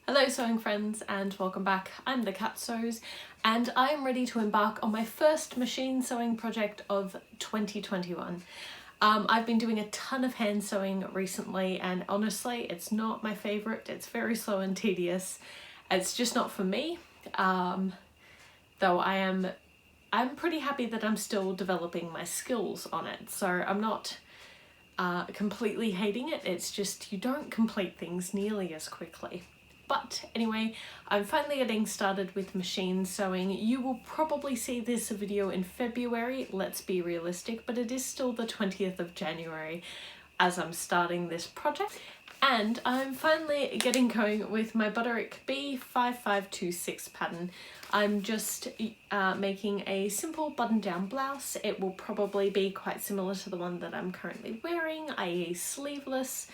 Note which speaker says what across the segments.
Speaker 1: Hello sewing friends and welcome back. I'm the Cat Sews and I'm ready to embark on my first machine sewing project of 2021. I've been doing a ton of hand sewing recently and honestly it's not my favourite. It's very slow and tedious. It's just not for me, though I'm pretty happy that I'm still developing my skills on it, so I'm not completely hating it. It's just you don't complete things nearly as quickly. But anyway, I'm finally getting started with machine sewing. You will probably see this video in February, let's be realistic, but it is still the 20th of January as I'm starting this project. And I'm finally getting going with my Butterick B5526 pattern. I'm just making a simple button-down blouse. It will probably be quite similar to the one that I'm currently wearing, i.e. sleeveless,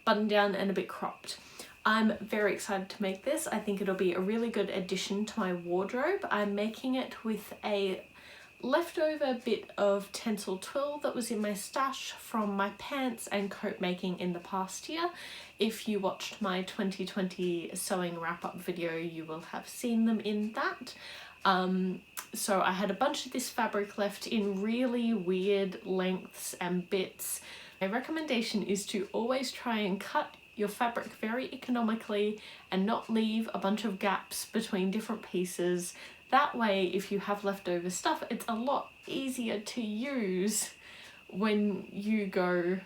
Speaker 1: button-down and a bit cropped. I'm very excited to make this. I think it'll be a really good addition to my wardrobe. I'm making it with a leftover bit of Tencel twill that was in my stash from my pants and coat making in the past year. If you watched my 2020 sewing wrap-up video, you will have seen them in that. So I had a bunch of this fabric left in really weird lengths and bits. My recommendation is to always try and cut your fabric very economically and not leave a bunch of gaps between different pieces. That way, if you have leftover stuff, it's a lot easier to use when you go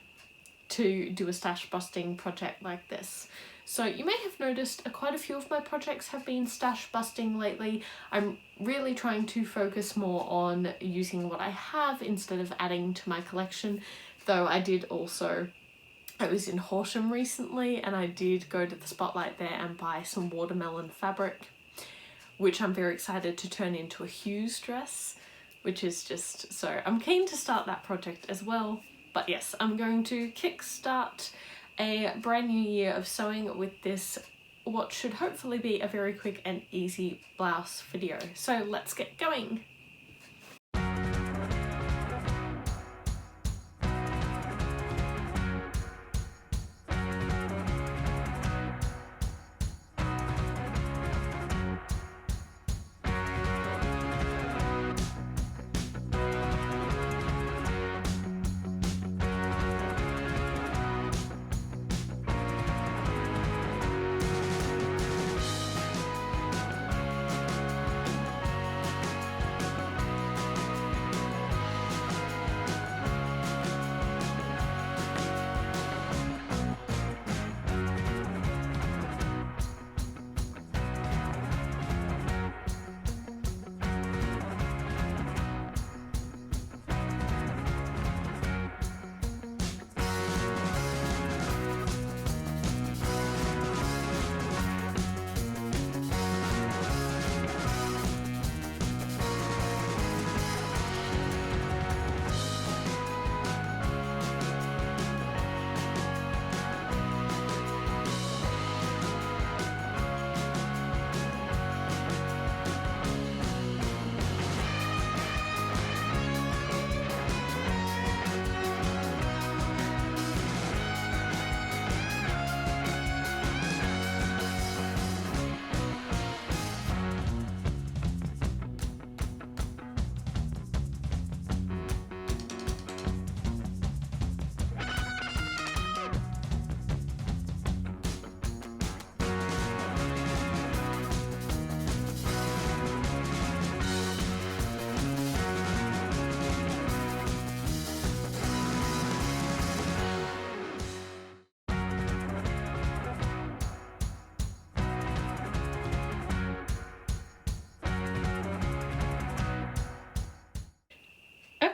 Speaker 1: to do a stash busting project like this. So you may have noticed quite a few of my projects have been stash busting lately. I'm really trying to focus more on using what I have instead of adding to my collection, though I was in Horsham recently and I did go to the Spotlight there and buy some watermelon fabric, which I'm very excited to turn into a Hughes dress, which is just, so I'm keen to start that project as well. But yes, I'm going to kickstart a brand new year of sewing with this, what should hopefully be a very quick and easy blouse video. So let's get going.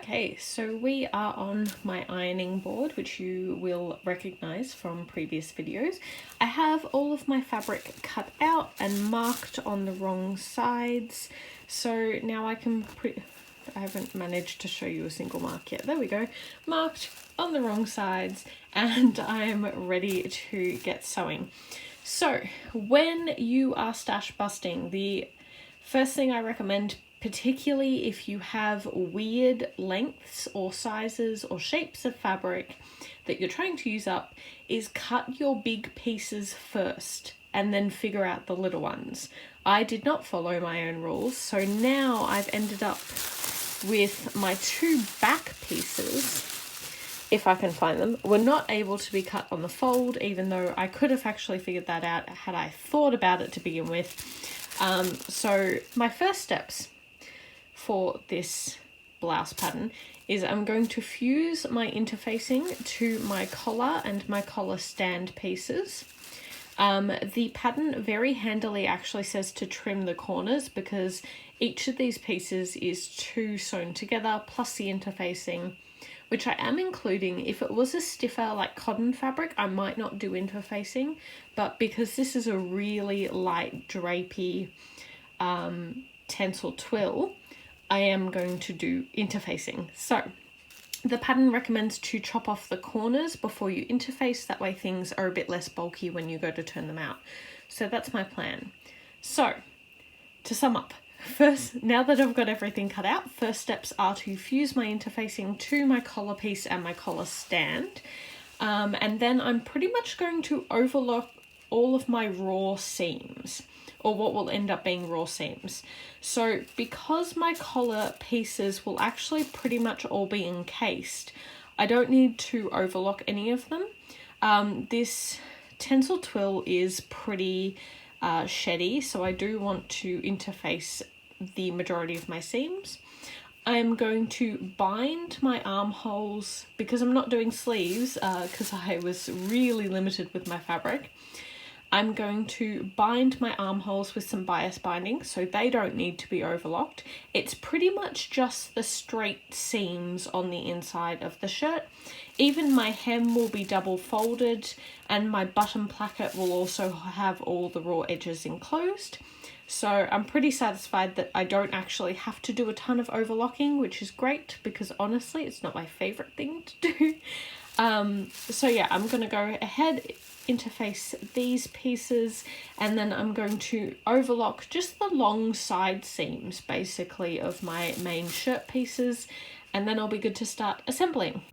Speaker 1: Okay, so we are on my ironing board, which you will recognise from previous videos. I have all of my fabric cut out and marked on the wrong sides, so now I haven't managed to show you a single mark yet. There we go, marked on the wrong sides, and I'm ready to get sewing. So when you are stash busting, the first thing I recommend, particularly if you have weird lengths or sizes or shapes of fabric that you're trying to use up, is cut your big pieces first. and then figure out the little ones. I did not follow my own rules, so now I've ended up with my 2 back pieces, if I can find them, were not able to be cut on the fold, even though I could have actually figured that out had I thought about it to begin with. So my first steps for this blouse pattern is I'm going to fuse my interfacing to my collar and my collar stand pieces. The pattern very handily actually says to trim the corners because each of these pieces is 2 sewn together plus the interfacing, which I am including. If it was a stiffer like cotton fabric, I might not do interfacing, but because this is a really light drapey Tencel twill, I am going to do interfacing. So the pattern recommends to chop off the corners before you interface, that way things are a bit less bulky when you go to turn them out. So that's my plan. So to sum up, first, now that I've got everything cut out, first steps are to fuse my interfacing to my collar piece and my collar stand. And then I'm pretty much going to overlock all of my raw seams, or what will end up being raw seams. So because my collar pieces will actually pretty much all be encased, I don't need to overlock any of them. This Tencel twill is pretty sheddy, so I do want to interface the majority of my seams. I'm going to bind my armholes, because I'm not doing sleeves, because I was really limited with my fabric. I'm going to bind my armholes with some bias binding, so they don't need to be overlocked. It's pretty much just the straight seams on the inside of the shirt. Even my hem will be double folded, and my button placket will also have all the raw edges enclosed. So I'm pretty satisfied that I don't actually have to do a ton of overlocking, which is great because honestly, it's not my favorite thing to do. So yeah, I'm going to go ahead, interface these pieces, and then I'm going to overlock just the long side seams basically of my main shirt pieces, and then I'll be good to start assembling.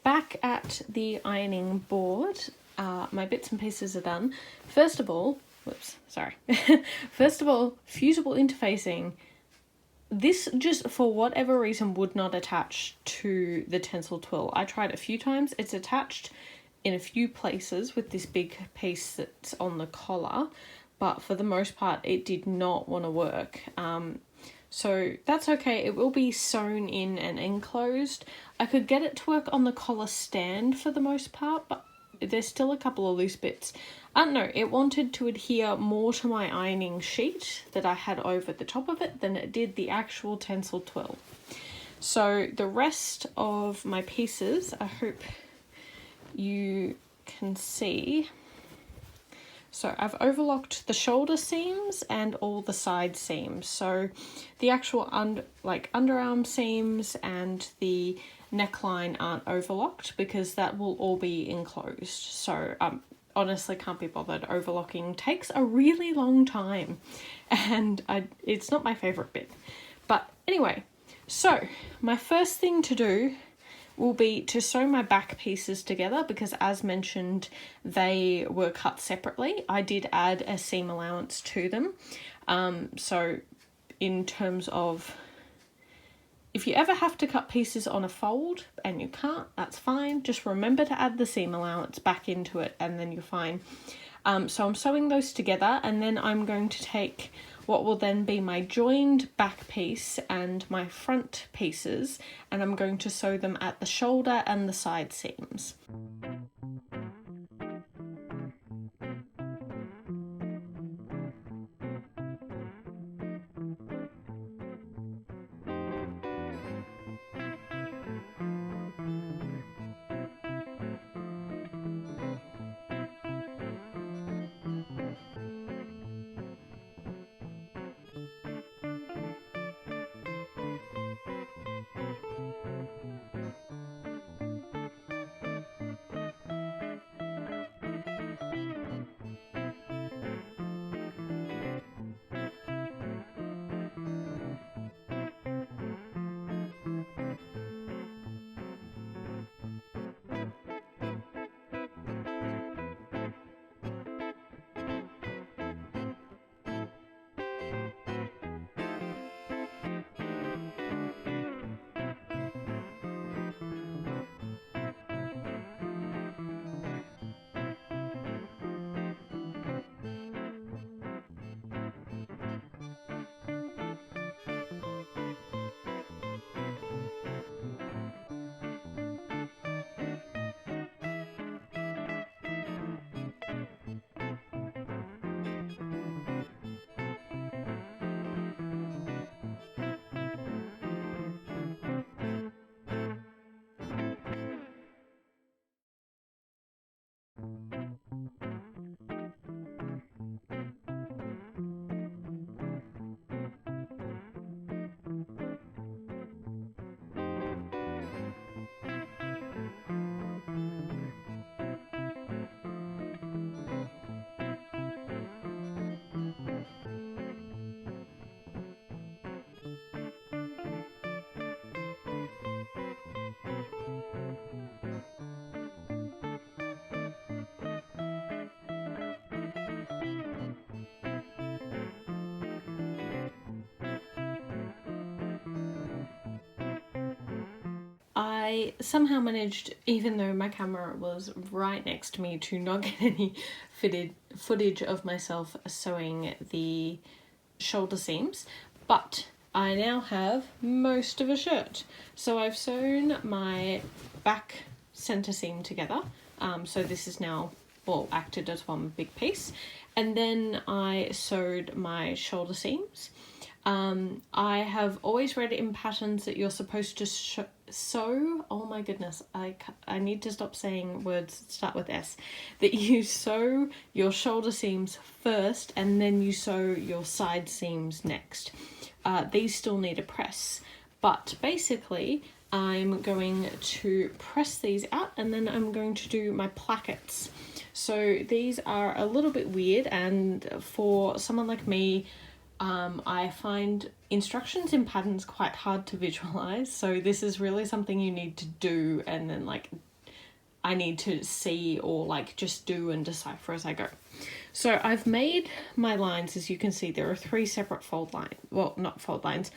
Speaker 1: Back at the ironing board, my bits and pieces are done. First of all, fusible interfacing. This just for whatever reason would not attach to the Tencel twill. I tried a few times. It's attached in a few places with this big piece that's on the collar, but for the most part it did not want to work. So that's okay, it will be sewn in and enclosed. I could get it to work on the collar stand for the most part, but there's still a couple of loose bits. I don't know, it wanted to adhere more to my ironing sheet that I had over the top of it than it did the actual Tencel twill. So the rest of my pieces, I hope you can see. So I've overlocked the shoulder seams and all the side seams. So the actual underarm seams and the neckline aren't overlocked because that will all be enclosed. So honestly can't be bothered. Overlocking takes a really long time and it's not my favorite bit. But anyway, so my first thing to do will be to sew my back pieces together because, as mentioned, they were cut separately. I did add a seam allowance to them. So in terms of If you ever have to cut pieces on a fold and you can't, that's fine. Just remember to add the seam allowance back into it and then you're fine. So I'm sewing those together, and then I'm going to take what will then be my joined back piece and my front pieces, and I'm going to sew them at the shoulder and the side seams. I somehow managed, even though my camera was right next to me, to not get any footage of myself sewing the shoulder seams, but I now have most of a shirt. So I've sewn my back center seam together, so this is now all acted as one big piece, and then I sewed my shoulder seams. I have always read in patterns that you're supposed to sew, oh my goodness, I need to stop saying words that start with S, that you sew your shoulder seams first and then you sew your side seams next. These still need a press, but basically I'm going to press these out and then I'm going to do my plackets. So these are a little bit weird, and for someone like me, I find instructions in patterns quite hard to visualize, so this is really something you need to do, and then like I need to see or like just do and decipher as I go. So I've made my lines. As you can see, there are 3 separate fold lines, well, not fold lines,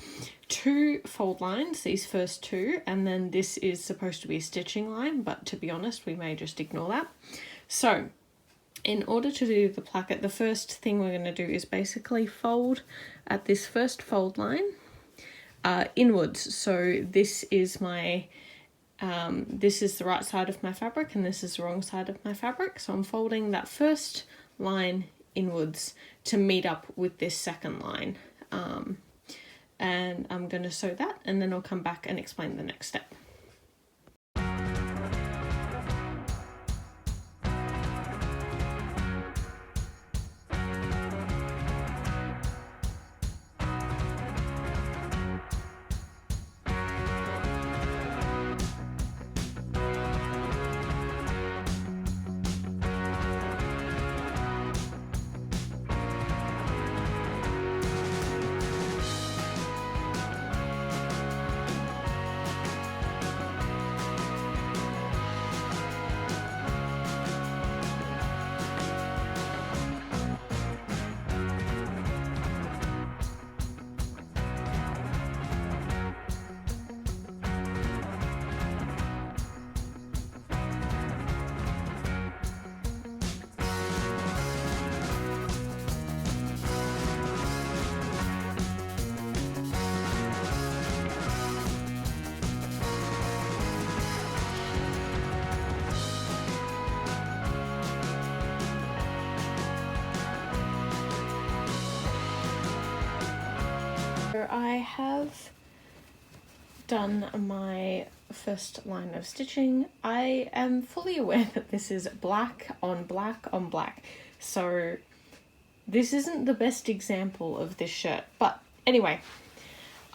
Speaker 1: 2 fold lines, these first 2, and then this is supposed to be a stitching line, but to be honest, we may just ignore that. So in order to do the placket, the first thing we're going to do is basically fold at this first fold line inwards. So this is my this is the right side of my fabric and this is the wrong side of my fabric. So I'm folding that first line inwards to meet up with this second line, and I'm going to sew that, and then I'll come back and explain the next step. So I have done my first line of stitching. I am fully aware that this is black on black on black, so this isn't the best example of this shirt, but anyway,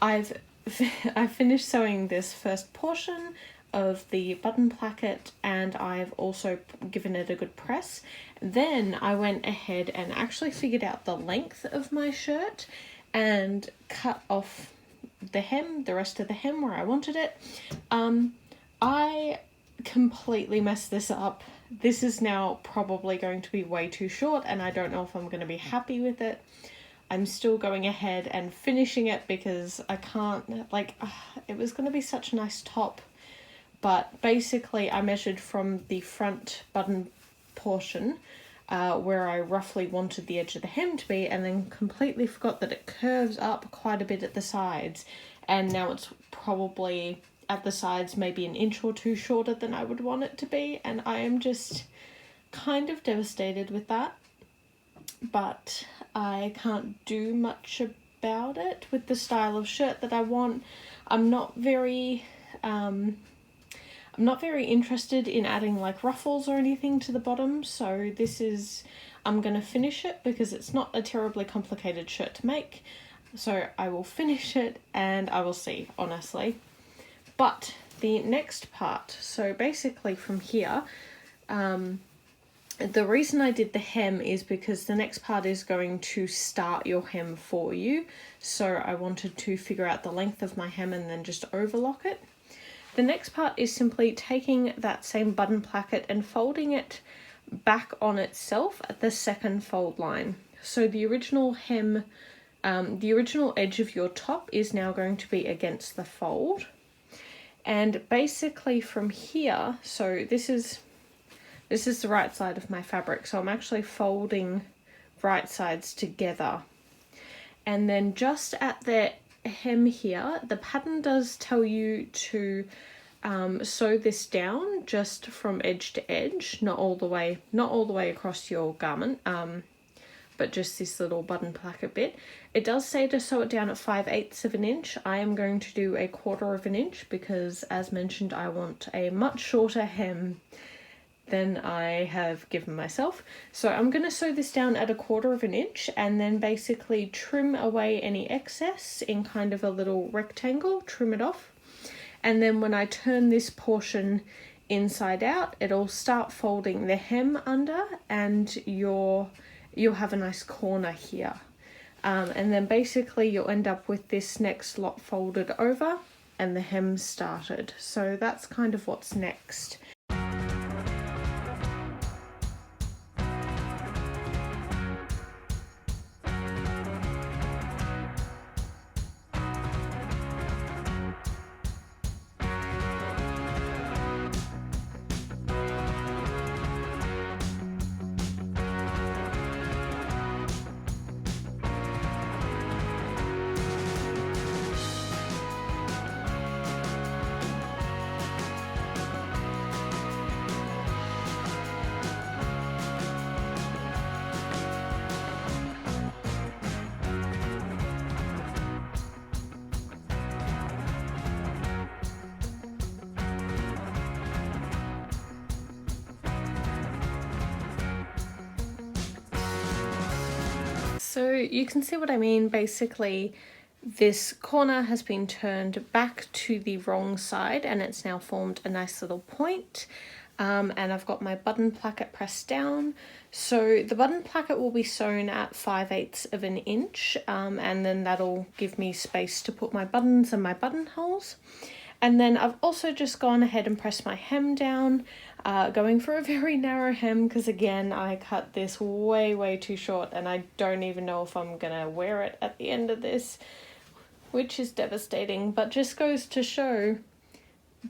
Speaker 1: I finished sewing this first portion of the button placket, and I've also given it a good press. Then I went ahead and actually figured out the length of my shirt and cut off the hem, the rest of the hem where I wanted it. I completely messed this up. This is now probably going to be way too short, and I don't know if I'm going to be happy with it. I'm still going ahead and finishing it because I can't, like, it was going to be such a nice top. But basically I measured from the front button portion where I roughly wanted the edge of the hem to be, and then completely forgot that it curves up quite a bit at the sides, and now it's probably at the sides maybe an inch or two shorter than I would want it to be, and I am just kind of devastated with that. But I can't do much about it with the style of shirt that I want. I'm not very interested in adding like ruffles or anything to the bottom, so this is, I'm gonna finish it because it's not a terribly complicated shirt to make. So I will finish it and I will see, honestly. But the next part, so basically from here, the reason I did the hem is because the next part is going to start your hem for you. So I wanted to figure out the length of my hem and then just overlock it. The next part is simply taking that same button placket and folding it back on itself at the second fold line. So the original hem, the original edge of your top is now going to be against the fold. And basically from here, so this is the right side of my fabric, so I'm actually folding right sides together. And then just at the hem here, the pattern does tell you to sew this down just from edge to edge, not all the way across your garment, but just this little button placket bit. It does say to sew it down at 5/8 of an inch. I am going to do a 1/4 of an inch because, as mentioned, I want a much shorter hem than I have given myself. So I'm going to sew this down at a 1/4 of an inch and then basically trim away any excess in kind of a little rectangle, trim it off. And then when I turn this portion inside out, it'll start folding the hem under, and you'll have a nice corner here. And then basically you'll end up with this next lot folded over and the hem started. So that's kind of what's next. So you can see what I mean. Basically, this corner has been turned back to the wrong side and it's now formed a nice little point. And I've got my button placket pressed down. So the button placket will be sewn at 5/8 of an inch, and then that'll give me space to put my buttons and my buttonholes. And then I've also just gone ahead and pressed my hem down, going for a very narrow hem because again I cut this way too short and I don't even know if I'm gonna wear it at the end of this, which is devastating, but just goes to show,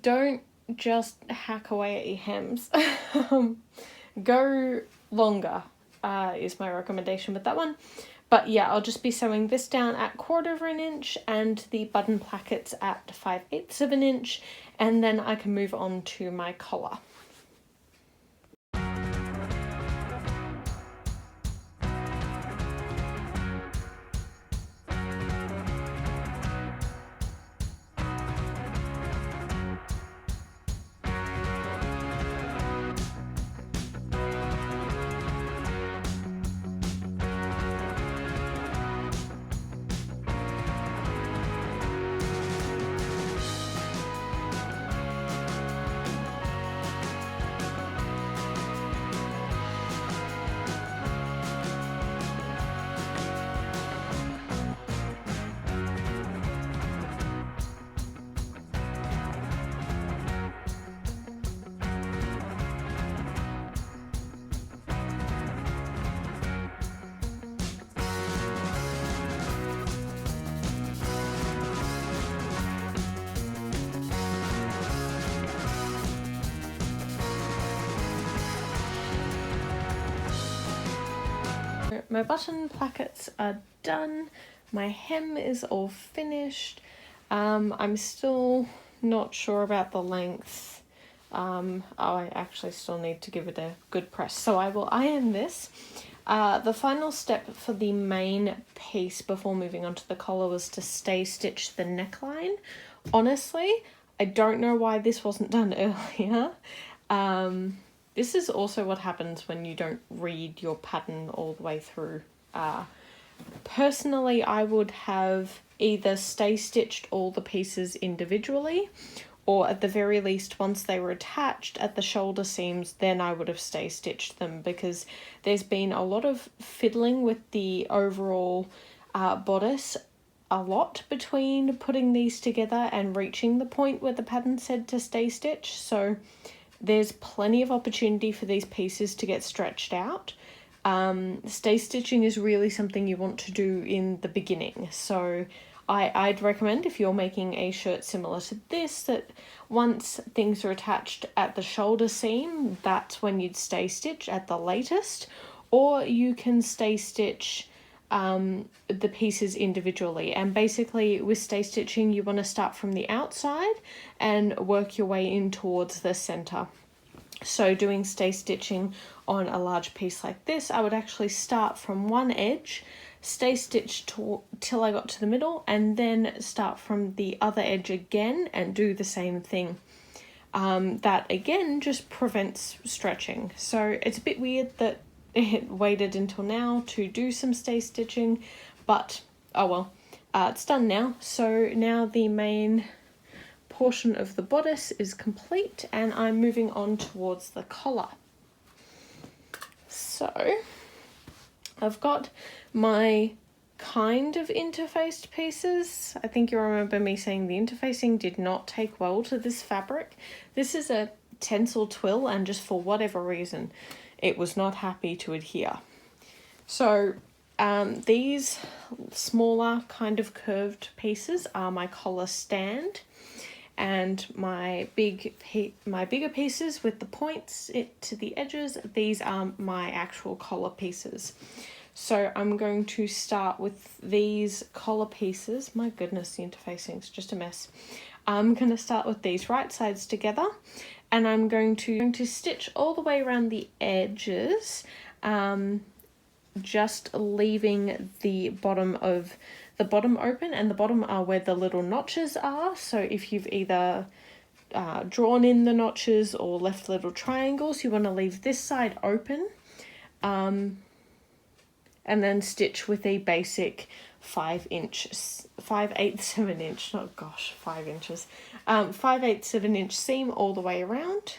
Speaker 1: don't just hack away at your hems. Go longer is my recommendation with that one. But yeah, I'll just be sewing this down at 1/4 of an inch and the button plackets at 5/8 of an inch, and then I can move on to my collar. my button plackets are done. My hem is all finished. I'm still not sure about the length. I actually still need to give it a good press, so I will iron this. The final step for the main piece before moving on to the collar was to stay stitch the neckline. Honestly, I don't know why this wasn't done earlier. This is also what happens when you don't read your pattern all the way through. Personally, I would have either stay stitched all the pieces individually, or at the very least, once they were attached at the shoulder seams, then I would have stay stitched them, because there's been a lot of fiddling with the overall bodice a lot between putting these together and reaching the point where the pattern said to stay stitch. So there's plenty of opportunity for these pieces to get stretched out. Stay stitching is really something you want to do in the beginning. So I'd recommend, if you're making a shirt similar to this, that once things are attached at the shoulder seam, that's when you'd stay stitch at the latest, or you can stay stitch the pieces individually. And basically with stay stitching, you want to start from the outside and work your way in towards the center. So doing stay stitching on a large piece like this, I would actually start from one edge, stay stitched till I got to the middle, and then start from the other edge again and do the same thing. That again just prevents stretching. So it's a bit weird that it waited until now to do some stay stitching, but oh well, it's done now. So now the main portion of the bodice is complete, and I'm moving on towards the collar. So I've got my kind of interfaced pieces. I think you remember me saying the interfacing did not take well to this fabric. This is a Tencel twill, and just for whatever reason it was not happy to adhere. So these smaller kind of curved pieces are my collar stand, and my bigger pieces with the points to the edges, these are my actual collar pieces. So I'm going to start with these collar pieces. My goodness, the interfacing is just a mess. I'm going to start with these right sides together, and I'm going to stitch all the way around the edges, just leaving the bottom open, and the bottom are where the little notches are. So if you've either drawn in the notches or left little triangles, you want to leave this side open, and then stitch with a basic 5 inches, 5/8 of an inch, oh gosh, 5 inches, 5/8 of an inch seam all the way around.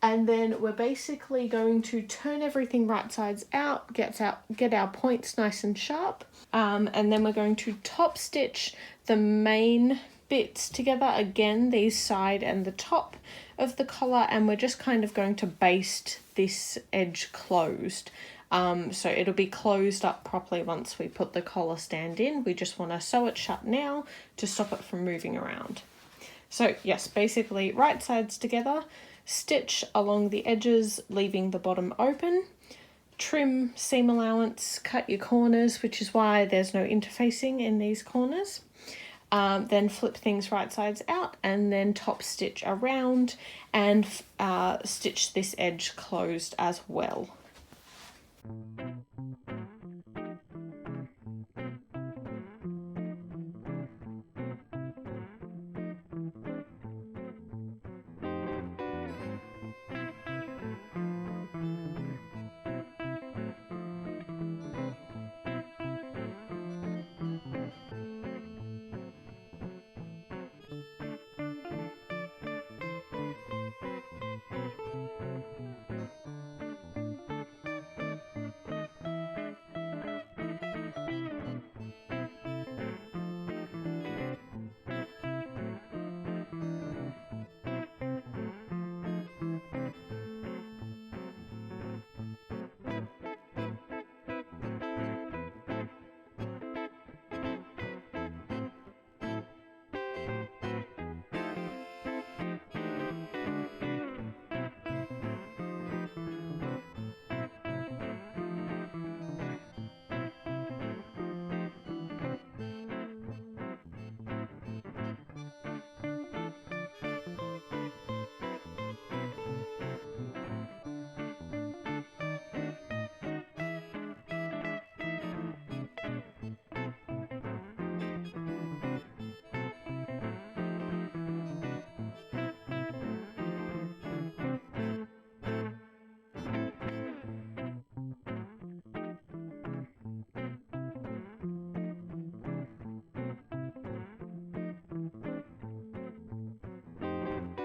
Speaker 1: And then we're basically going to turn everything right sides out, get our points nice and sharp, and then we're going to top stitch the main bits together, again these side and the top of the collar, and we're just kind of going to baste this edge closed. So it'll be closed up properly once we put the collar stand in. We just want to sew it shut now to stop it from moving around. So yes, basically right sides together, stitch along the edges, leaving the bottom open, trim seam allowance, cut your corners, which is why there's no interfacing in these corners. Then flip things right sides out, and then top stitch around and stitch this edge closed as well.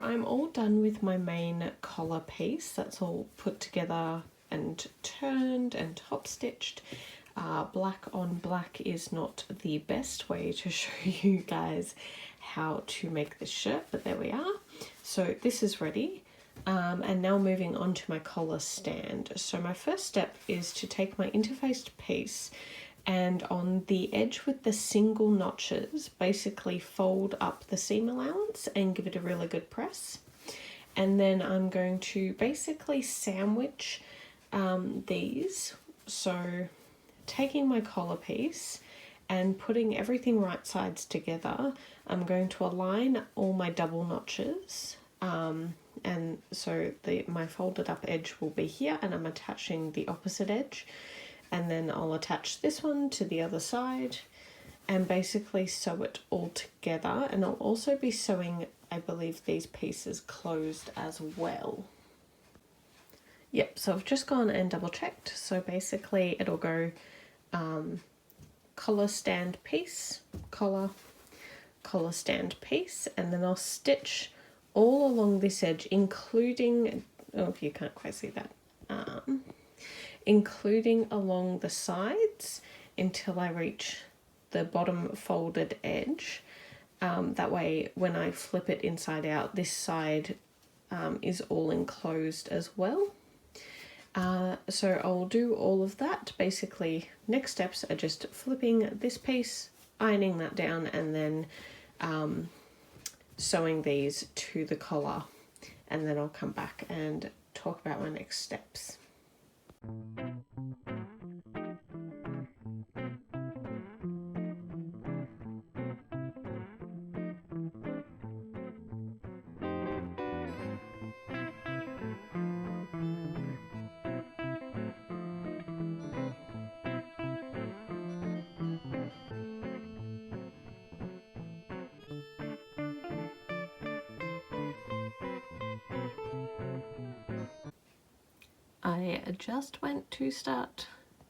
Speaker 1: I'm all done with my main collar piece. That's all put together and turned and top stitched. Black on black is not the best way to show you guys how to make this shirt, but there we are. So this is ready. And now moving on to my collar stand. So my first step is to take my interfaced piece and on the edge with the single notches, basically fold up the seam allowance and give it a really good press. And then I'm going to basically sandwich these. So taking my collar piece and putting everything right sides together, I'm going to align all my double notches. And so my folded up edge will be here, and I'm attaching the opposite edge. And then I'll attach this one to the other side and basically sew it all together. And I'll also be sewing, I believe, these pieces closed as well. Yep, so I've just gone and double checked. So basically it'll go collar stand piece, collar stand piece, and then I'll stitch all along this edge, including, oh, if you can't quite see that, including along the sides until I reach the bottom folded edge. That way when I flip it inside out, this side is all enclosed as well. So I'll do all of that. Basically, next steps are just flipping this piece, ironing that down, and then sewing these to the collar, and then I'll come back and talk about my next steps. I just went to start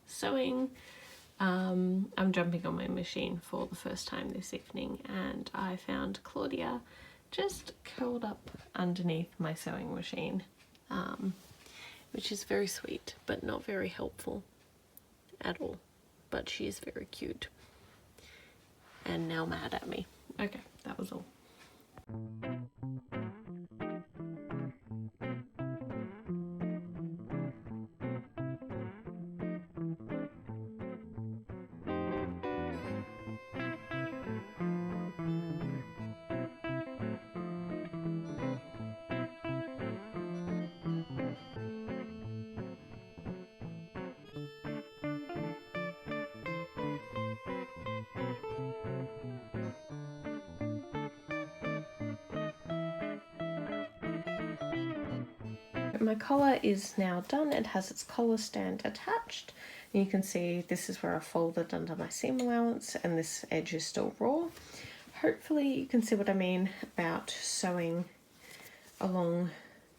Speaker 1: sewing. I'm jumping on my machine for the first time this evening, and I found Claudia just curled up underneath my sewing machine, which is very sweet but not very helpful at all. But she is very cute and now mad at me. Okay, that was all. My collar is now done. It has its collar stand attached. And you can see this is where I folded under my seam allowance, and this edge is still raw. Hopefully you can see what I mean about sewing along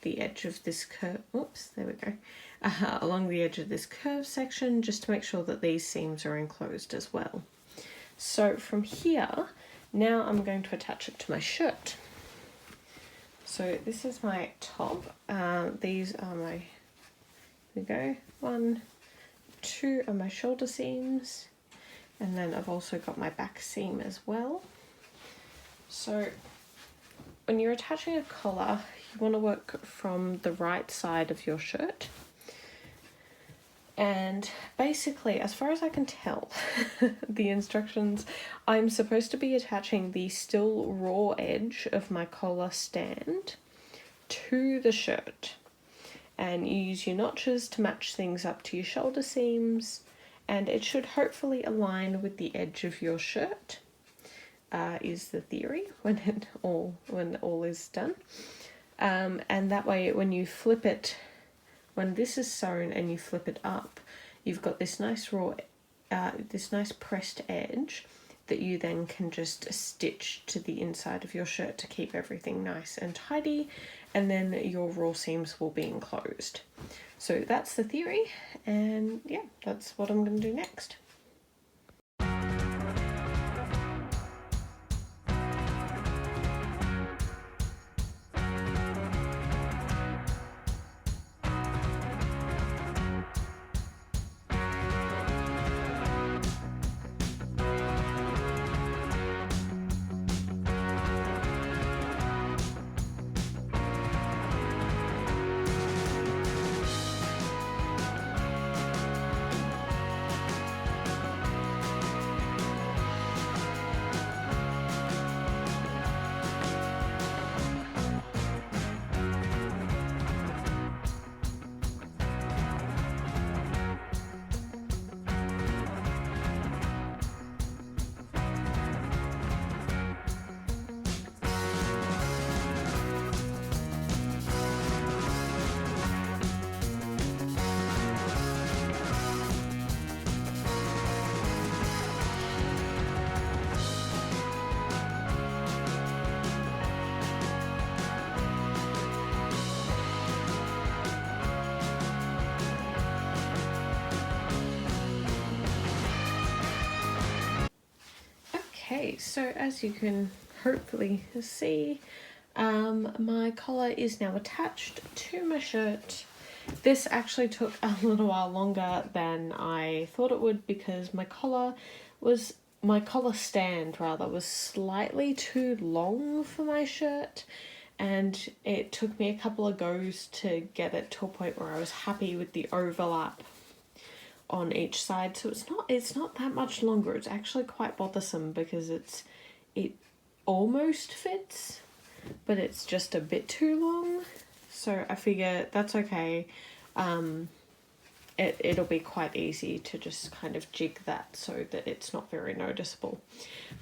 Speaker 1: the edge of this curve. Oops, there we go. Along the edge of this curve section, just to make sure that these seams are enclosed as well. So from here, now I'm going to attach it to my shirt. So this is my top. These are my, here we go, 1, 2 are my shoulder seams, and then I've also got my back seam as well. So when you're attaching a collar, you want to work from the right side of your shirt. And basically, as far as I can tell, the instructions, I'm supposed to be attaching the still raw edge of my collar stand to the shirt. And you use your notches to match things up to your shoulder seams, and it should hopefully align with the edge of your shirt, is the theory when all is done. And that way when you flip it, when this is sewn and you flip it up, you've got this nice raw, this nice pressed edge that you then can just stitch to the inside of your shirt to keep everything nice and tidy, and then your raw seams will be enclosed. So that's the theory, and yeah, that's what I'm going to do next. Okay, so as you can hopefully see, my collar is now attached to my shirt. This actually took a little while longer than I thought it would because my collar stand was slightly too long for my shirt, and it took me a couple of goes to get it to a point where I was happy with the overlap on each side. So it's not that much longer. It's actually quite bothersome because it almost fits, but it's just a bit too long. So I figure that's okay. It'll be quite easy to just kind of jig that so that it's not very noticeable.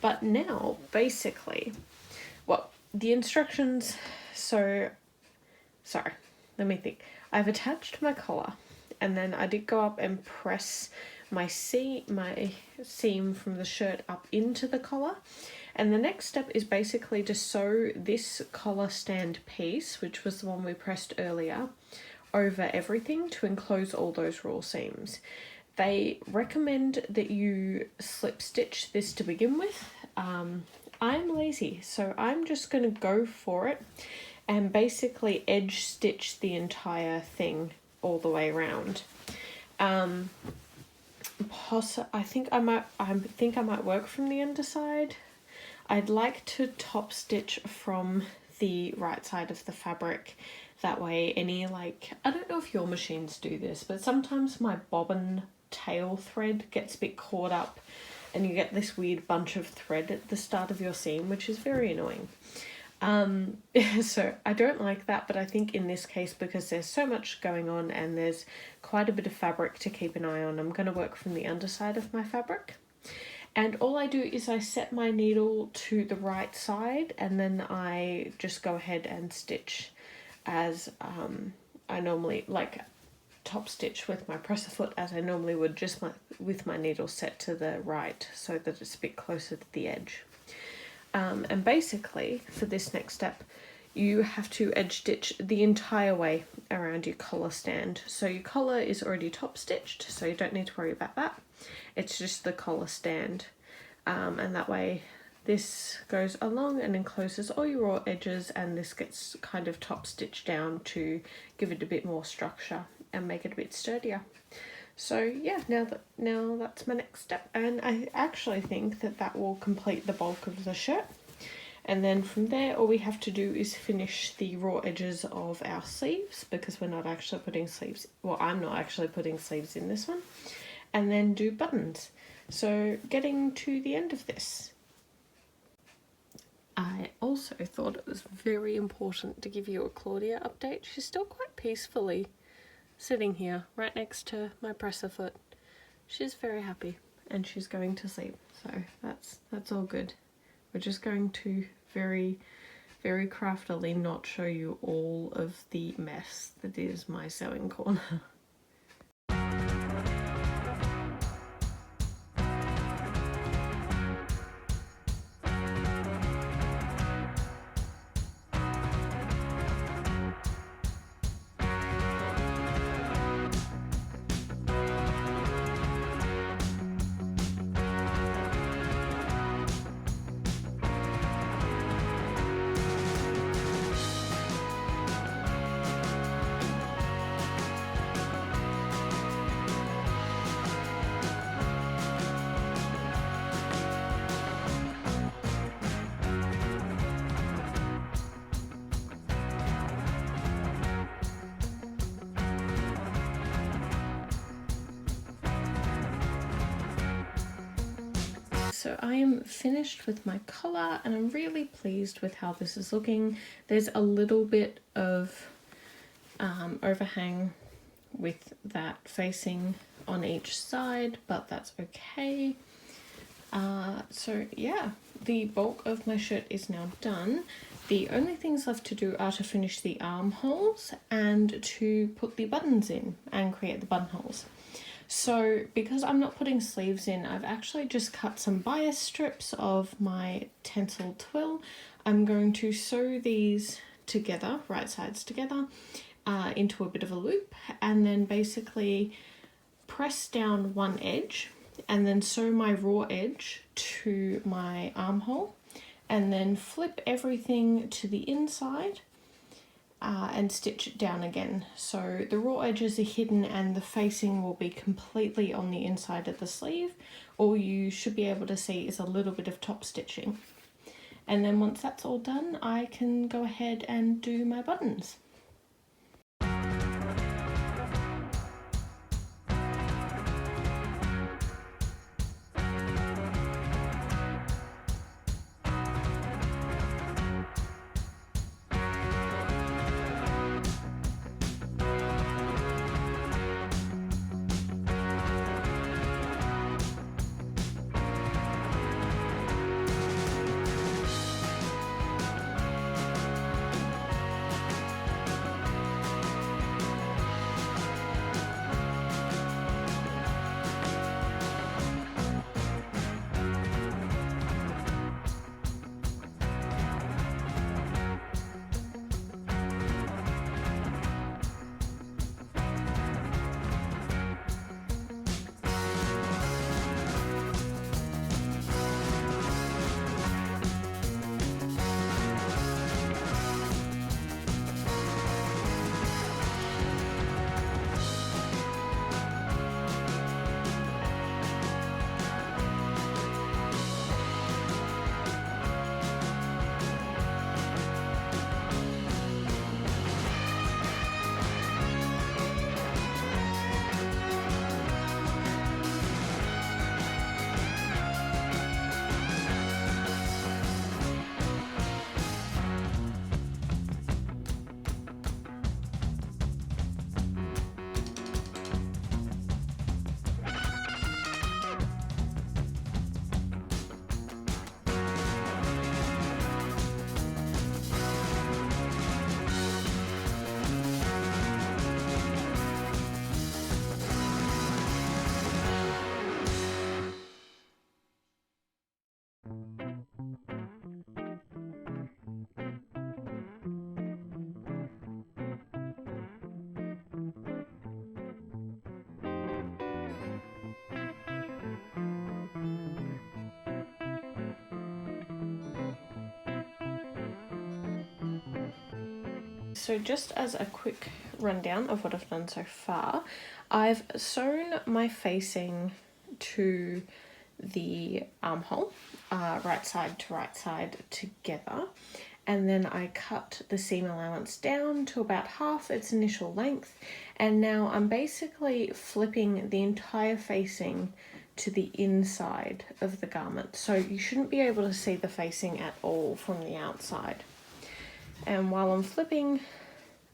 Speaker 1: But now, basically, well, the instructions, sorry, let me think. I've attached my collar, and then I did go up and press my seam from the shirt up into the collar. And the next step is basically to sew this collar stand piece, which was the one we pressed earlier, over everything to enclose all those raw seams. They recommend that you slip stitch this to begin with. I'm lazy, so I'm just going to go for it and basically edge stitch the entire thing all the way around. I think I might work from the underside. I'd like to top stitch from the right side of the fabric. That way any I don't know if your machines do this, but sometimes my bobbin tail thread gets a bit caught up and you get this weird bunch of thread at the start of your seam, which is very annoying. So I don't like that, but I think in this case, because there's so much going on and there's quite a bit of fabric to keep an eye on, I'm going to work from the underside of my fabric. And all I do is I set my needle to the right side, and then I just go ahead and stitch as I normally, top stitch with my presser foot as I normally would, just with my needle set to the right so that it's a bit closer to the edge. And basically, for this next step, you have to edge stitch the entire way around your collar stand. So your collar is already top stitched, so you don't need to worry about that. It's just the collar stand. And that way this goes along and encloses all your raw edges, and this gets kind of top stitched down to give it a bit more structure and make it a bit sturdier. So yeah, now that's my next step, and I actually think that will complete the bulk of the shirt. And then from there, all we have to do is finish the raw edges of our sleeves, because we're not actually putting sleeves, well, I'm not actually putting sleeves in this one, and then do buttons. So getting to the end of this. I also thought it was very important to give you a Claudia update. She's still quite peacefully sitting here right next to my presser foot. She's very happy and she's going to sleep, so that's all good. We're just going to very, very craftily not show you all of the mess that is my sewing corner. So I am finished with my collar and I'm really pleased with how this is looking. There's a little bit of overhang with that facing on each side, but that's okay. So yeah, the bulk of my shirt is now done. The only things left to do are to finish the armholes and to put the buttons in and create the buttonholes. So because I'm not putting sleeves in, I've actually just cut some bias strips of my Tencel twill. I'm going to sew these together, right sides together, into a bit of a loop, and then basically press down one edge and then sew my raw edge to my armhole, and then flip everything to the inside and stitch it down again. So the raw edges are hidden and the facing will be completely on the inside of the sleeve. All you should be able to see is a little bit of top stitching. And then once that's all done, I can go ahead and do my buttons. So just as a quick rundown of what I've done so far, I've sewn my facing to the armhole, right side to right side together, and then I cut the seam allowance down to about half its initial length, and now I'm basically flipping the entire facing to the inside of the garment, so you shouldn't be able to see the facing at all from the outside. And while I'm flipping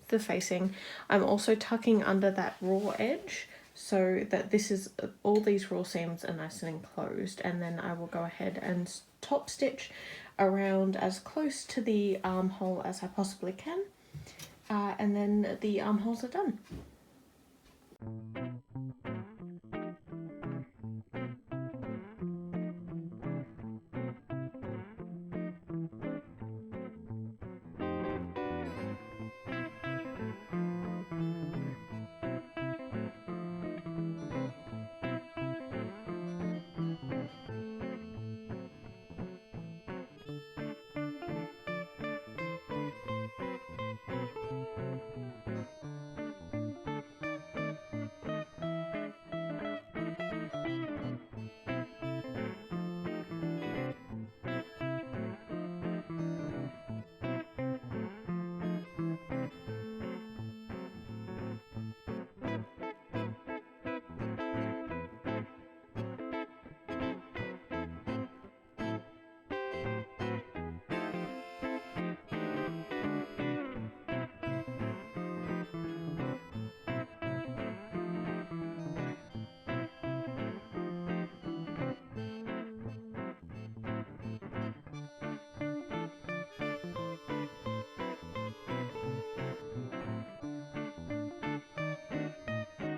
Speaker 1: the facing, I'm also tucking under that raw edge so that this is all these raw seams are nice and enclosed, and then I will go ahead and top stitch around as close to the armhole as I possibly can, and then the armholes are done.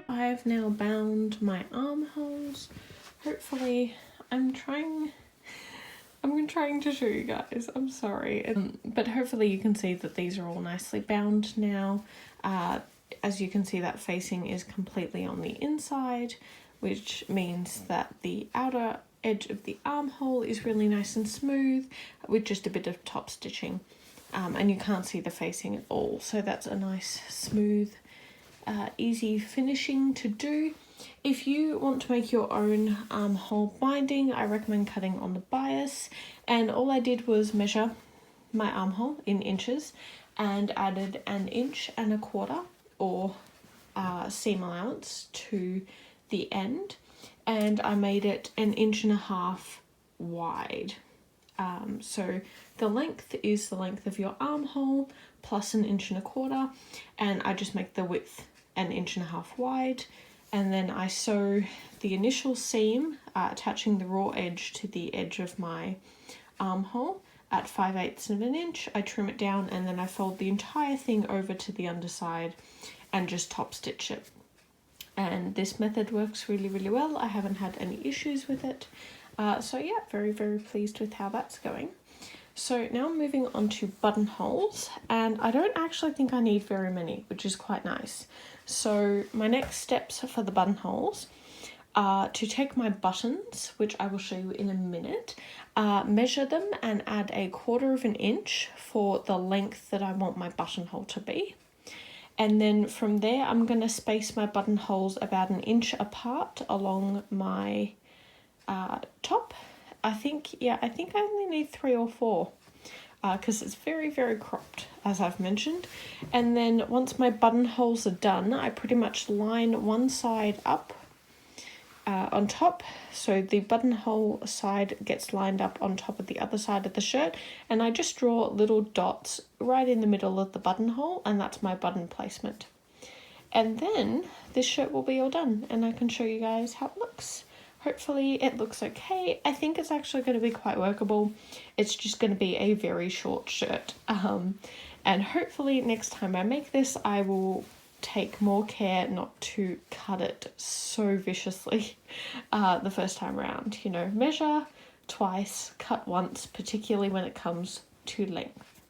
Speaker 1: I've now bound my armholes. Hopefully, I'm trying to show you guys, I'm sorry. But hopefully you can see that these are all nicely bound now. As you can see, that facing is completely on the inside. which means that the outer edge of the armhole is really nice and smooth with just a bit of top stitching, and you can't see the facing at all, so that's a nice smooth easy finishing to do. If you want to make your own armhole binding, I recommend cutting on the bias, and all I did was measure my armhole in inches and added 1.25 inches or seam allowance to the end, and I made it 1.5 inches wide. So the length is the length of your armhole plus 1.25 inches, and I just make the width 1.5 inches wide, and then I sew the initial seam attaching the raw edge to the edge of my armhole at 5/8 of an inch. I trim it down, and then I fold the entire thing over to the underside and just top stitch it. And this method works really, really well. I haven't had any issues with it. So yeah, very, very pleased with how that's going. So now I'm moving on to buttonholes, and I don't actually think I need very many, which is quite nice. So my next steps for the buttonholes are to take my buttons, which I will show you in a minute, measure them and add 1/4 inch for the length that I want my buttonhole to be. And then from there, I'm going to space my buttonholes about 1 inch apart along my top. I think I only need 3 or 4 because it's very, very cropped, as I've mentioned. And then once my buttonholes are done, I pretty much line one side up on top, so the buttonhole side gets lined up on top of the other side of the shirt, and I just draw little dots right in the middle of the buttonhole, and that's my button placement. And then this shirt will be all done, and I can show you guys how it looks. Hopefully it looks okay. I think it's actually going to be quite workable. It's just going to be a very short shirt, and hopefully next time I make this I will take more care not to cut it so viciously the first time around. You know, measure twice, cut once, particularly when it comes to length.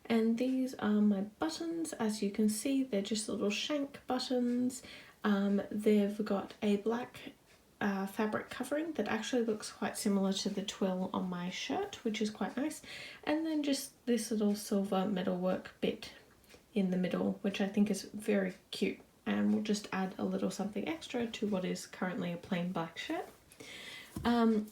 Speaker 1: And these are my buttons. As you can see, they're just little shank buttons. They've got a black fabric covering that actually looks quite similar to the twill on my shirt, which is quite nice, and then just this little silver metalwork bit in the middle, which I think is very cute, and we'll just add a little something extra to what is currently a plain black shirt.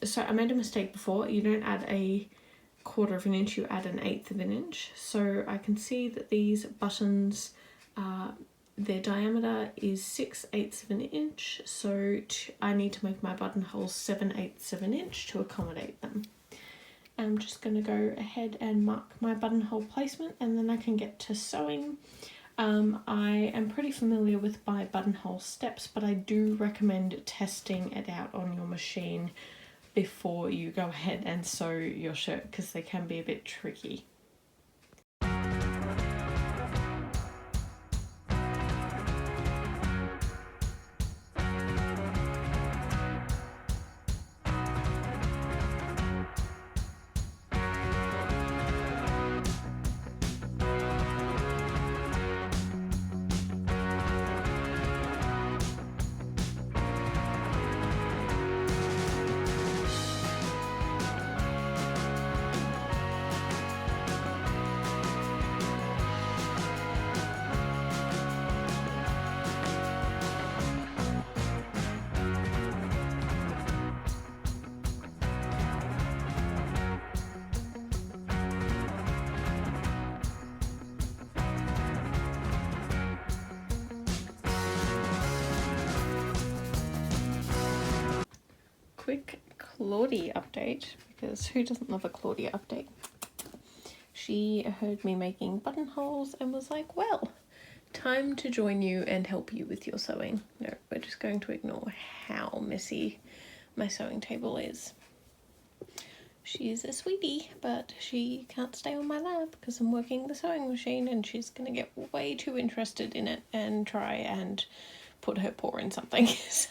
Speaker 1: So I made a mistake before. You don't add 1/4 inch, you add 1/8 inch. So I can see that these buttons, their diameter is 6/8 inch, so I need to make my buttonholes 7/8 inch to accommodate them. I'm just going to go ahead and mark my buttonhole placement, and then I can get to sewing. I am pretty familiar with my buttonhole steps, but I do recommend testing it out on your machine before you go ahead and sew your shirt, because they can be a bit tricky. Quick Claudia update, because who doesn't love a Claudia update? She heard me making buttonholes and was like, well, time to join you and help you with your sewing. No, we're just going to ignore how messy my sewing table is. She's a sweetie, but she can't stay on my lap because I'm working the sewing machine, and she's going to get way too interested in it and try and put her paw in something. So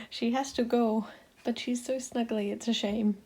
Speaker 1: she has to go. But she's so snuggly, it's a shame.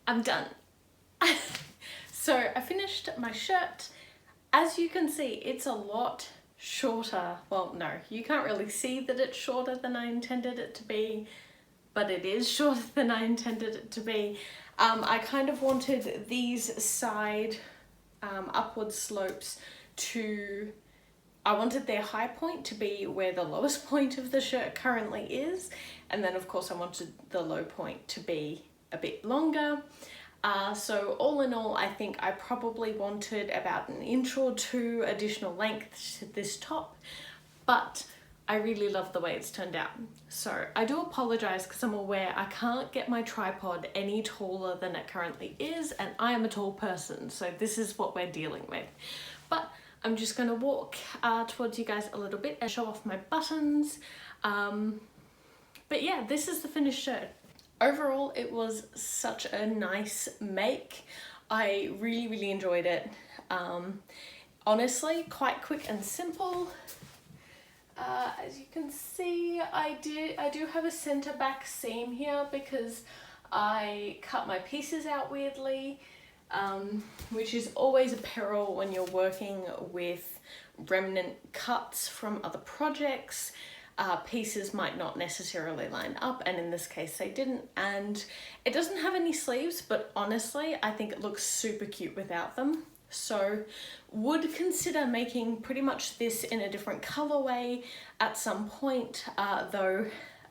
Speaker 1: I'm done. So I finished my shirt. As you can see, it's a lot shorter. Well, no, you can't really see that it's shorter than I intended it to be, but it is shorter than I intended it to be. I kind of wanted these side upward slopes to, I wanted their high point to be where the lowest point of the shirt currently is, and then of course I wanted the low point to be a bit longer. So all in all, I think I probably wanted about an inch or two additional length to this top, but I really love the way it's turned out. So I do apologize because I'm aware I can't get my tripod any taller than it currently is, and I am a tall person, so this is what we're dealing with. But I'm just gonna walk towards you guys a little bit and show off my buttons. But yeah, this is the finished shirt. Overall, it was such a nice make. I really enjoyed it. Honestly, quite quick and simple. As you can see, I do have a center back seam here because I cut my pieces out weirdly, which is always a peril when you're working with remnant cuts from other projects. Pieces might not necessarily line up, and in this case they didn't, and it doesn't have any sleeves, but honestly I think it looks super cute without them. So would consider making pretty much this in a different colorway at some point, though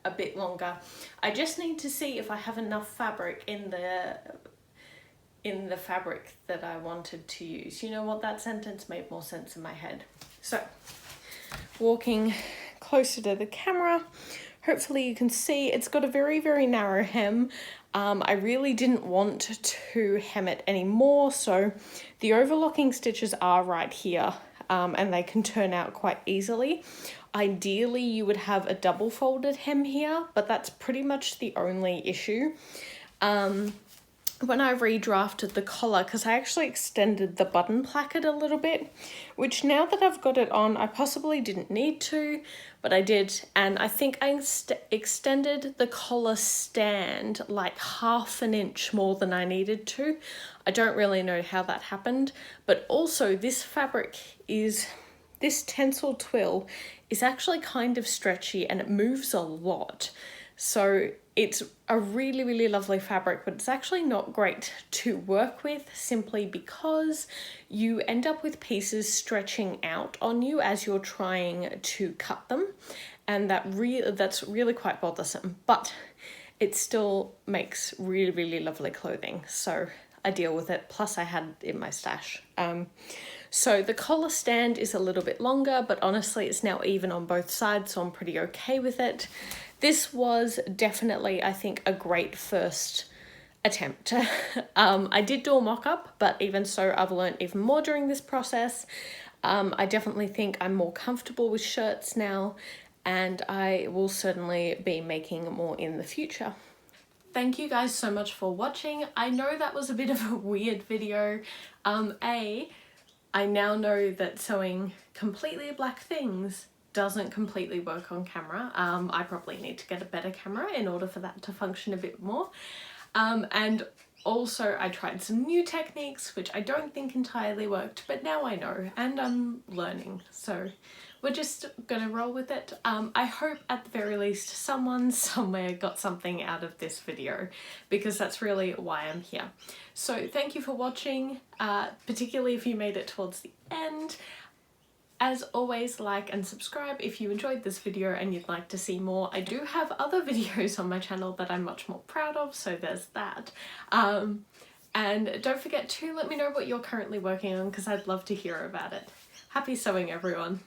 Speaker 1: a bit longer. I just need to see if I have enough fabric in the fabric that I wanted to use. You know what, that sentence made more sense in my head. So walking closer to the camera, hopefully you can see it's got a very narrow hem. I really didn't want to hem it anymore, so the overlocking stitches are right here, and they can turn out quite easily. Ideally you would have a double folded hem here, but that's pretty much the only issue. When I redrafted the collar, because I actually extended the button placket a little bit, which now that I've got it on, I possibly didn't need to, but I did, and I think I extended the collar stand like ½ an inch more than I needed to. I don't really know how that happened, but also this fabric is, this Tencel twill is actually kind of stretchy and it moves a lot. So it's a really lovely fabric, but it's actually not great to work with simply because you end up with pieces stretching out on you as you're trying to cut them, and that's really quite bothersome, but it still makes really lovely clothing, so I deal with it. Plus I had it in my stash. So the collar stand is a little bit longer, but honestly it's now even on both sides, so I'm pretty okay with it. This was definitely, I think, a great first attempt. I did do a mock-up, but even so, I've learned even more during this process. I definitely think I'm more comfortable with shirts now, and I will certainly be making more in the future. Thank you guys so much for watching. I know that was a bit of a weird video. I now know that sewing completely black things doesn't completely work on camera. I probably need to get a better camera in order for that to function a bit more. And also I tried some new techniques which I don't think entirely worked, but now I know and I'm learning, so we're just gonna roll with it. I hope at the very least someone somewhere got something out of this video, because that's really why I'm here. So thank you for watching, particularly if you made it towards the end. As always, like and subscribe if you enjoyed this video and you'd like to see more. I do have other videos on my channel that I'm much more proud of, so there's that. And don't forget to let me know what you're currently working on, because I'd love to hear about it. Happy sewing, everyone!